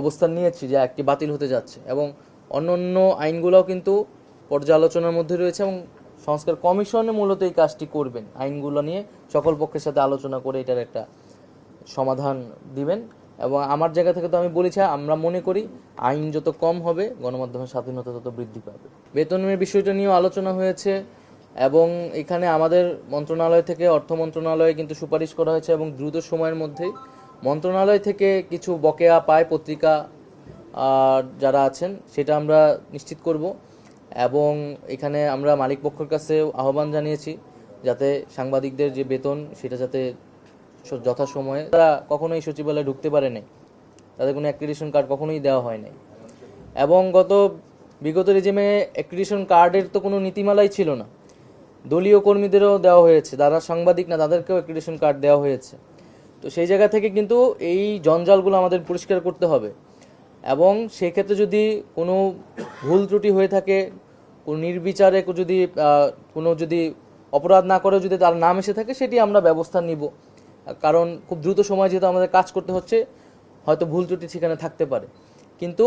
অবস্থান নিয়েছি যে একটি বাতিল হতে যাচ্ছে, এবং অন্যান্য আইনগুলোও কিন্তু পর্যালোচনার মধ্যে রয়েছে, এবং সংস্কার কমিশনে মূলত এই কাজটি করবেন, আইনগুলো নিয়ে সকল পক্ষের সাথে আলোচনা করে এটার একটা সমাধান দিবেন। এবং আমার জায়গা থেকে তো আমি বলেছি, আমরা মনে করি আইন যত কম হবে গণমাধ্যমের স্বাধীনতা তত বৃদ্ধি পাবে। বেতনের বিষয়টা নিয়েও আলোচনা হয়েছে, এবং এখানে আমাদের মন্ত্রণালয় থেকে, অর্থ মন্ত্রণালয়ে কিন্তু সুপারিশ করা হয়েছে, এবং দ্রুত সময়ের মধ্যেই মন্ত্রণালয় থেকে কিছু বকেয়া পায় পত্রিকা যারা আছেন সেটা আমরা নিশ্চিত করব। এবং এখানে আমরা মালিক পক্ষের কাছে আহ্বান জানিয়েছি যাতে সাংবাদিকদের যে বেতন সেটা যাতে যথাসময়ে, তারা কখনোই সচিবালয়ে ঢুকতে পারে নাই, তাদের কোনো অ্যাক্রিডিটেশন কার্ড কখনোই দেওয়া হয় নাই। এবং বিগত রেজিমে অ্যাক্রিডিটেশন কার্ডের তো কোনো নীতিমালাই ছিল না, দলীয় কর্মীদেরও দেওয়া হয়েছে, যারা সাংবাদিক না তাদেরকেও অ্যাক্রিডিটেশন কার্ড দেওয়া হয়েছে। তো সেই জায়গা থেকে কিন্তু এই জঞ্জালগুলো আমাদের পরিষ্কার করতে হবে, এবং সেক্ষেত্রে যদি কোনো ভুল ত্রুটি হয়ে থাকে, কোনো নির্বিচারে যদি অপরাধ না করে যদি তার নাম এসে থাকে, সেটি আমরা ব্যবস্থা নিব। কারণ খুব দ্রুত সময় যেহেতু আমাদের কাজ করতে হচ্ছে, হয়তো ভুল ত্রুটি সেখানে থাকতে পারে, কিন্তু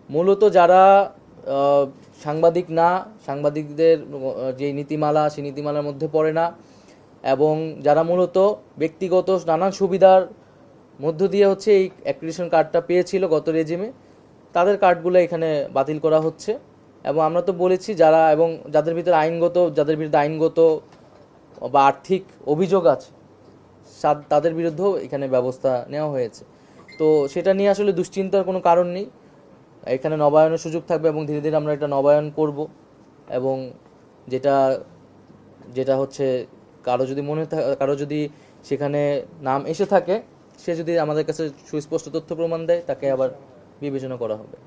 মূলত যারা সাংবাদিক না, সাংবাদিকদের যে নীতিমালা সেই নীতিমালার মধ্যে পড়ে না, এবং যারা মূলত ব্যক্তিগত নানান সুবিধার মধ্য দিয়ে এই অ্যাক্রিডিটেশন কার্ডটা পেয়েছিল গত রেজিমে, তাদের কার্ডগুলো এখানে বাতিল করা হচ্ছে। এবং আমরা তো বলেছি যাদের বিরুদ্ধে আইনগত বা আর্থিক অভিযোগ আছে তাদের বিরুদ্ধেও এখানে ব্যবস্থা নেওয়া হয়েছে। তো সেটা নিয়ে আসলে দুশ্চিন্তার কোনো কারণ নেই, এখানে নবায়নের সুযোগ থাকবে, এবং ধীরে ধীরে আমরা এটা নবায়ন করব। এবং যেটা যেটা হচ্ছে কারো যদি সেখানে নাম এসে থাকে, সে যদি আমাদের কাছে সুস্পষ্ট তথ্য প্রমাণ দেয়, তাকে আবার বিবেচনা করা হবে।